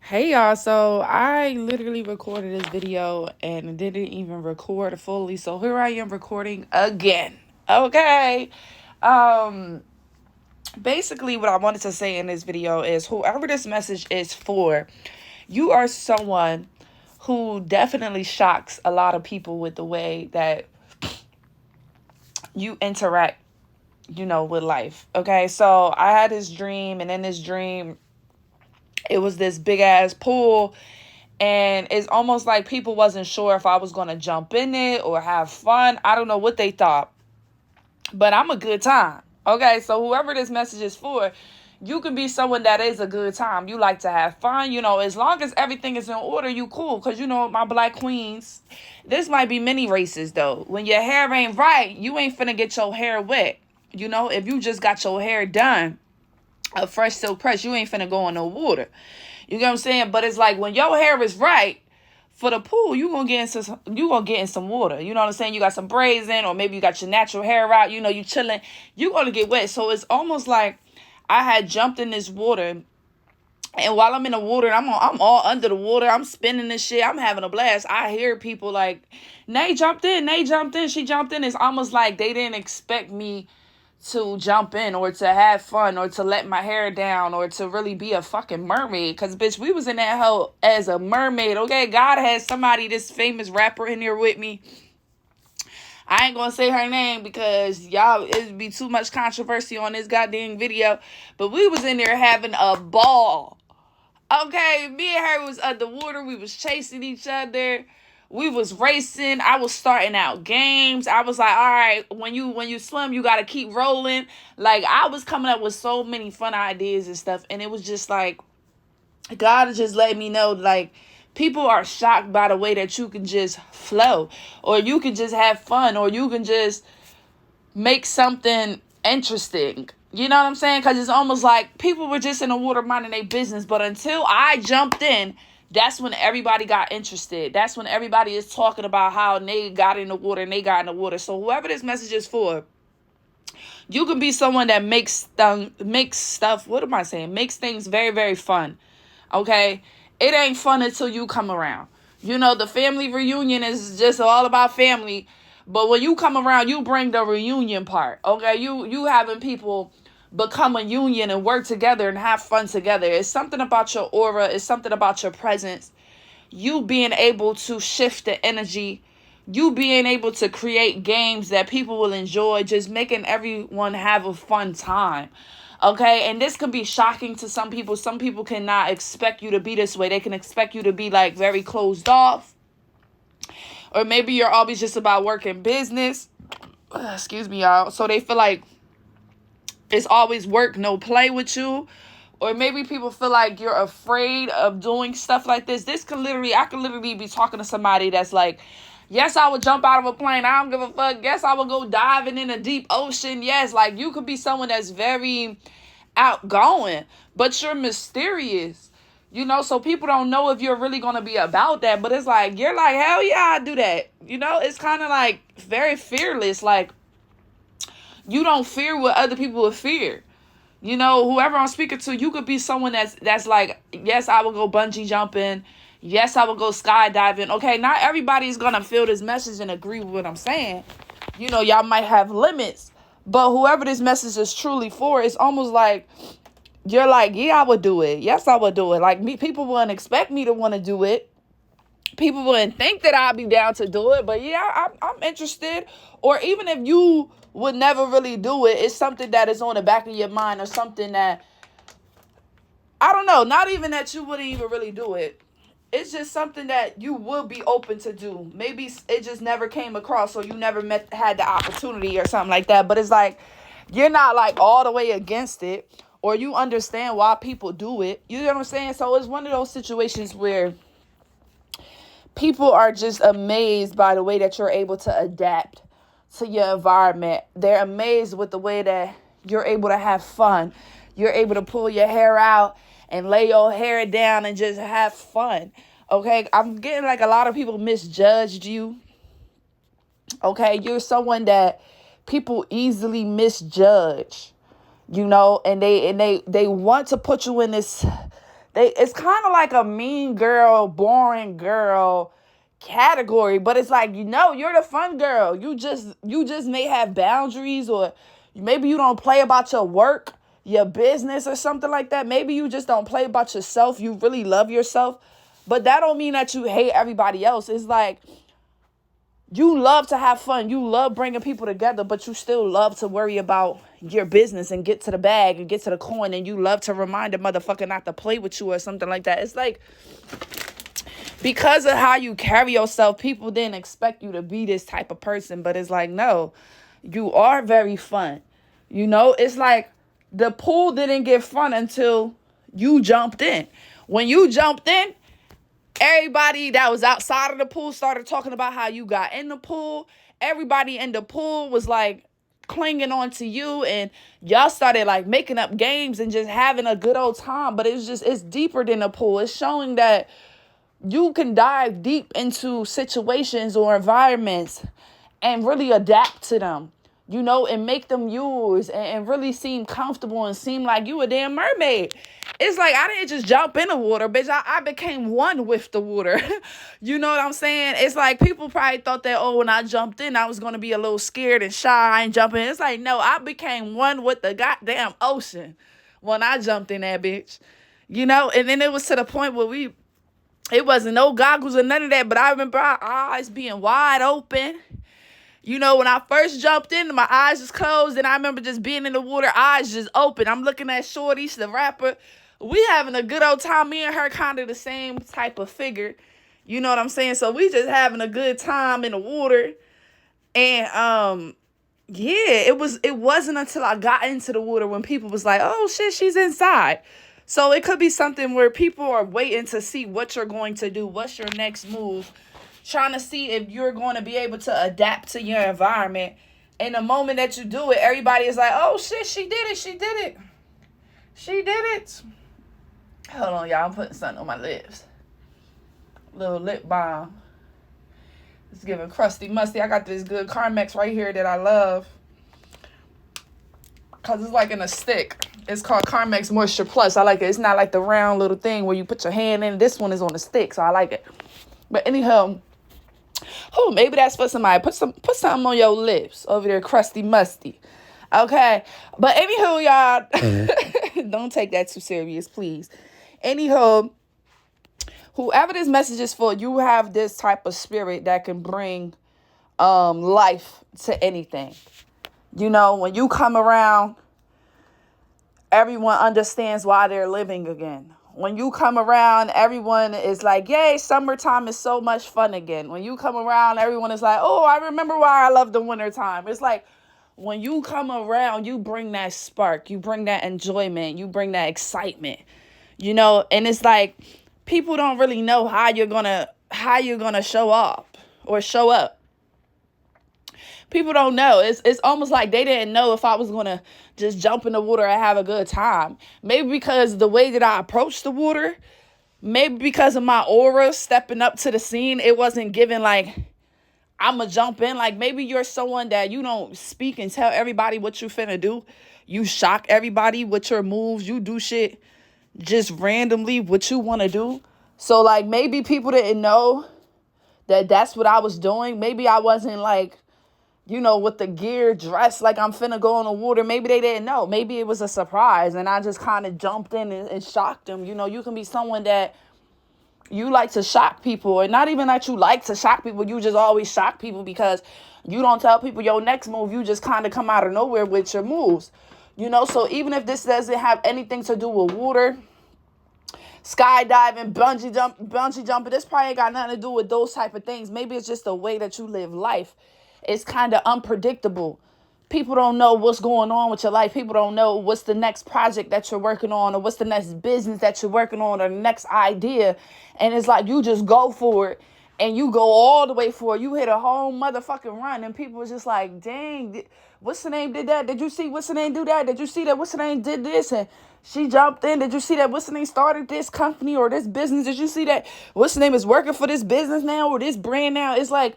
Hey y'all, so I literally recorded this video and didn't even record fully. So here I am recording again. Okay. Um Basically what I wanted to say in this video is whoever this message is for, you are someone who definitely shocks a lot of people with the way that you interact, with life. Okay? So I had this dream, and in this dream it was this big ass pool, and it's almost like people wasn't sure if I was going to jump in it or have fun. I don't know what they thought, but I'm a good time. Okay, so whoever this message is for, you can be someone that is a good time. You like to have fun, as long as everything is in order, you cool. Because, my black queens, this might be many races, though. When your hair ain't right, you ain't finna get your hair wet. If you just got your hair done, a fresh silk press, you ain't finna go in no water. You get what I'm saying? But it's like when your hair is right for the pool, you gonna get in some water. You know what I'm saying? You got some braids in, or maybe you got your natural hair out. You chilling. You gonna get wet. So it's almost like I had jumped in this water, and while I'm in the water, I'm all under the water. I'm spinning this shit. I'm having a blast. I hear people like, "Nay jumped in. Nay jumped in. She jumped in." It's almost like they didn't expect me to jump in or to have fun or to let my hair down or to really be a fucking mermaid. Because, bitch, we was in that hole as a mermaid, okay? God has somebody, this famous rapper in here with me. I ain't gonna say her name because y'all, it'd be too much controversy on this goddamn video. But we was in there having a ball. Okay, me and her was underwater. We was chasing each other. We was racing. I was starting out games. I was like, all right, when you swim, you gotta keep rolling. Like, I was coming up with so many fun ideas and stuff, and it was just like God just let me know, like, people are shocked by the way that you can just flow, or you can just have fun, or you can just make something interesting. You know what I'm saying? Because it's almost like people were just in the water minding their business. But until I jumped in, that's when everybody got interested. That's when everybody is talking about how they got in the water and they got in the water. So whoever this message is for, you can be someone that makes stuff, what am I saying? Makes things very, very fun. Okay? It ain't fun until you come around. The family reunion is just all about family. But when you come around, you bring the reunion part. Okay? You having people become a union and work together and have fun together. It's something about your aura. It's something about your presence. You being able to shift the energy. You being able to create games that people will enjoy. Just making everyone have a fun time. Okay, and this can be shocking to some people. Some people cannot expect you to be this way. They can expect you to be like very closed off. Or maybe you're always just about work and business. Excuse me, y'all. So they feel like it's always work, no play with you. Or maybe people feel like you're afraid of doing stuff like this. I could literally be talking to somebody that's like, yes, I would jump out of a plane. I don't give a fuck. Yes, I would go diving in a deep ocean. Yes, like you could be someone that's very outgoing, but you're mysterious. So people don't know if you're really going to be about that. But it's like, you're like, hell yeah, I do that. It's kind of like very fearless. Like, you don't fear what other people would fear. Whoever I'm speaking to, you could be someone that's like, yes, I will go bungee jumping. Yes, I will go skydiving. Okay, not everybody is going to feel this message and agree with what I'm saying. Y'all might have limits. But whoever this message is truly for, it's almost like, you're like, yeah, I would do it. Yes, I would do it. Like, people wouldn't expect me to want to do it. People wouldn't think that I'd be down to do it. But yeah, I'm interested. Or even if you would never really do it, it's something that is on the back of your mind, or something that, I don't know, not even that you wouldn't even really do it. It's just something that you would be open to do. Maybe it just never came across, or you never had the opportunity or something like that. But it's like, you're not like all the way against it, or you understand why people do it. You know what I'm saying? So it's one of those situations where people are just amazed by the way that you're able to adapt to your environment. They're amazed with the way that you're able to have fun. You're able to pull your hair out and lay your hair down and just have fun. Okay, I'm getting like a lot of people misjudged you. Okay, you're someone that people easily misjudge. And they want to put you in this It's kind of like a mean girl, boring girl category, but it's like, you're the fun girl. You just may have boundaries, or maybe you don't play about your work, your business, or something like that. Maybe you just don't play about yourself. You really love yourself, but that don't mean that you hate everybody else. It's like, you love to have fun. You love bringing people together, but you still love to worry about your business and get to the bag and get to the coin. And you love to remind a motherfucker not to play with you or something like that. It's like, because of how you carry yourself, people didn't expect you to be this type of person. But it's like, no, you are very fun. It's like the pool didn't get fun until you jumped in. When you jumped in, everybody that was outside of the pool started talking about how you got in the pool. Everybody in the pool was like clinging on to you, and y'all started like making up games and just having a good old time. But it's deeper than the pool. It's showing that you can dive deep into situations or environments and really adapt to them, and make them yours, and really seem comfortable and seem like you a damn mermaid. It's like, I didn't just jump in the water, bitch. I became one with the water. You know what I'm saying? It's like, people probably thought that, when I jumped in, I was going to be a little scared and shy and jumping in. It's like, no, I became one with the goddamn ocean when I jumped in that bitch. And then it was to the point where it wasn't no goggles or none of that, but I remember our eyes being wide open. When I first jumped in, my eyes was closed, and I remember just being in the water, eyes just open. I'm looking at Shorty, the rapper. We having a good old time. Me and her kind of the same type of figure. You know what I'm saying? So we just having a good time in the water. And it wasn't until I got into the water when people was like, oh shit, she's inside. So it could be something where people are waiting to see what you're going to do. What's your next move? Trying to see if you're going to be able to adapt to your environment. And the moment that you do it, everybody is like, oh shit, she did it. She did it. She did it. Hold on, y'all. I'm putting something on my lips. Little lip balm. It's giving crusty musty. I got this good Carmex right here that I love. Because it's like in a stick. It's called Carmex Moisture Plus. I like it. It's not like the round little thing where you put your hand in. This one is on a stick, so I like it. But anyhow, maybe that's for somebody. Put something on your lips over there, crusty musty. Okay. But anywho, y'all, don't take that too serious, please. Anywho, whoever this message is for, you have this type of spirit that can bring life to anything. When you come around, everyone understands why they're living again. When you come around, everyone is like, yay, summertime is so much fun again. When you come around, everyone is like, oh, I remember why I love the wintertime. It's like, when you come around, you bring that spark. You bring that enjoyment. You bring that excitement. And it's like, people don't really know how you're gonna show up or show up. People don't know. It's almost like they didn't know if I was going to just jump in the water and have a good time. Maybe because the way that I approached the water, maybe because of my aura stepping up to the scene, it wasn't given like, I'm going to jump in. Like, maybe you're someone that you don't speak and tell everybody what you finna do. You shock everybody with your moves. You do shit just randomly what you want to do. So, like, maybe people didn't know that that's what I was doing. Maybe I wasn't like, with the gear dressed like I'm finna go in the water. Maybe they didn't know. Maybe it was a surprise and I just kind of jumped in and shocked them. You can be someone that you like to shock people, or not even that you like to shock people. You just always shock people because you don't tell people your next move. You just kind of come out of nowhere with your moves. So even if this doesn't have anything to do with water, skydiving, bungee jumping, this probably ain't got nothing to do with those type of things. Maybe it's just the way that you live life. It's kind of unpredictable. People don't know what's going on with your life. People don't know what's the next project that you're working on, or what's the next business that you're working on, or the next idea. And it's like, you just go for it and you go all the way for it. You hit a whole motherfucking run, and people are just like, dang, what's the name did that? Did you see what's the name do that? Did you see that what's the name did this? And she jumped in. Did you see that what's the name started this company or this business? Did you see that what's the name is working for this business now or this brand now? It's like,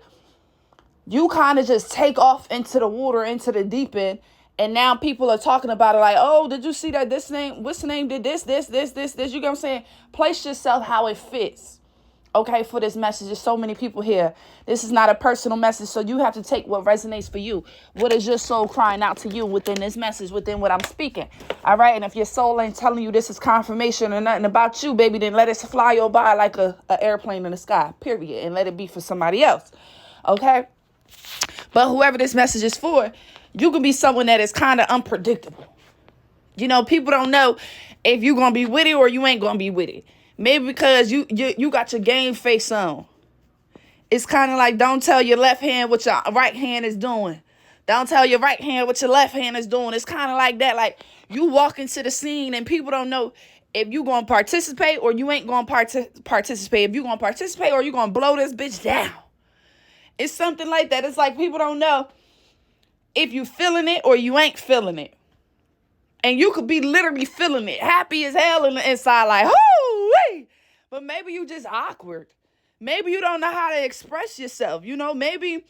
you kind of just take off into the water, into the deep end, And now people are talking about it like, oh, did you see that this name, what's the name did this. You get what I'm saying? Place yourself how it fits. Okay, for this message. There's so many people here. This is not a personal message, so you have to take what resonates for you. What is your soul crying out to you within this message, within what I'm speaking? All right, and if your soul ain't telling you this is confirmation or nothing about you, baby, then let it fly you by like a airplane in the sky, period, and let it be for somebody else. Okay? But whoever this message is for, you can be someone that is kind of unpredictable. You know, people don't know if you're going to be with it or you ain't going to be with it. Maybe because you got your game face on. It's kind of like, don't tell your left hand what your right hand is doing. Don't tell your right hand what your left hand is doing. It's kind of like that. Like, you walk into the scene and people don't know if you going to participate or you ain't going to participate. If you going to participate or you going to blow this bitch down. It's something like that. It's like people don't know if you feeling it or you ain't feeling it. And you could be literally feeling it, happy as hell in the inside, like, oh, but maybe you just awkward. Maybe you don't know how to express yourself. You know, maybe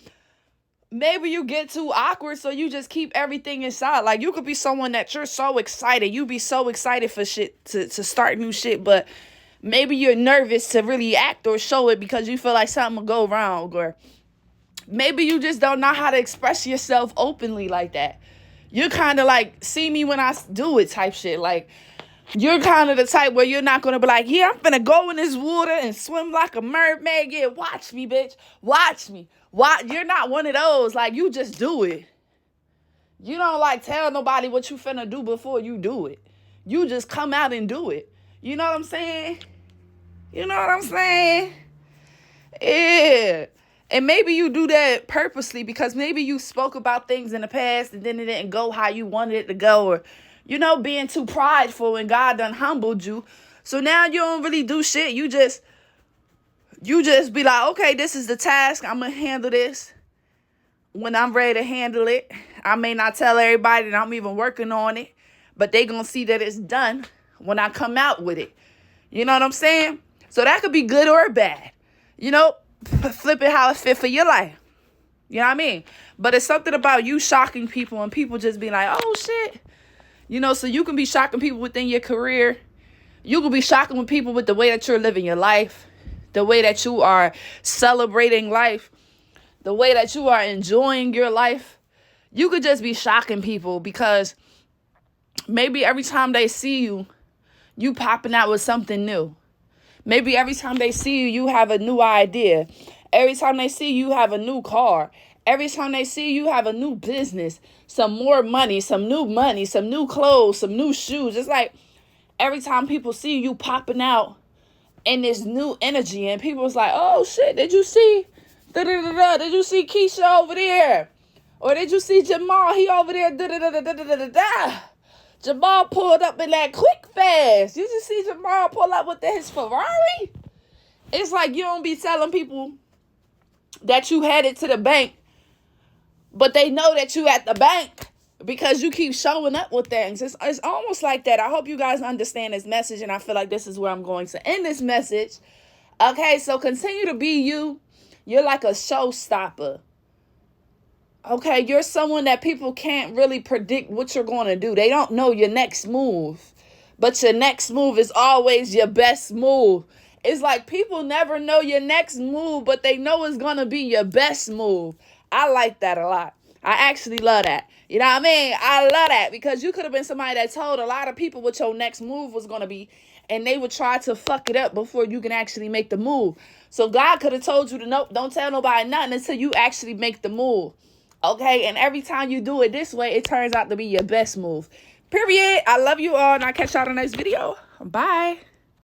you get too awkward, so you just keep everything inside. Like, you could be someone that you're so excited. You be so excited for shit, to start new shit, but maybe you're nervous to really act or show it because you feel like something will go wrong, or maybe you just don't know how to express yourself openly like that. You're kind of like, see me when I do it type shit. Like, you're kind of the type where you're not going to be like, yeah, I'm finna go in this water and swim like a mermaid. Yeah, watch me, bitch. Watch me. You're not one of those. Like, you just do it. You don't, like, tell nobody what you finna do before you do it. You just come out and do it. You know what I'm saying? Yeah. And maybe you do that purposely because maybe you spoke about things in the past and then it didn't go how you wanted it to go, or, you know, being too prideful and God done humbled you. So now you don't really do shit. You just be like, okay, this is the task. I'm going to handle this when I'm ready to handle it. I may not tell everybody that I'm even working on it, but they going to see that it's done when I come out with it. You know what I'm saying? So that could be good or bad. You know, flip it how it fit for your life. You know what I mean? But it's something about you shocking people and people just being like, oh, shit. You know, so you can be shocking people within your career. You can be shocking with people with the way that you're living your life, the way that you are celebrating life, the way that you are enjoying your life. You could just be shocking people because maybe every time they see you, you popping out with something new. Maybe every time they see you, you have a new idea. Every time they see you, you have a new car. Every time they see you, you have a new business, some more money, some new clothes, some new shoes. It's like every time people see you popping out in this new energy, and people's like, oh, shit, did you see? Did you see Keisha over there? Or did you see Jamal? He over there. Jamal pulled up in that quick fast. You just see Jamal pull up with his Ferrari? It's like you don't be telling people that you headed to the bank, but they know that you at the bank because you keep showing up with things. It's almost like that. I hope you guys understand this message, and I feel like this is where I'm going to end this message. Okay, so continue to be you. You're like a showstopper. Okay, you're someone that people can't really predict what you're going to do. They don't know your next move. But your next move is always your best move. It's like people never know your next move, but they know it's going to be your best move. I like that a lot. I actually love that. You know what I mean? I love that because you could have been somebody that told a lot of people what your next move was going to be, and they would try to fuck it up before you can actually make the move. So God could have told you to, nope, don't tell nobody nothing until you actually make the move. Okay, and every time you do it this way, it turns out to be your best move. Period. I love you all, and I'll catch y'all in the next video. Bye.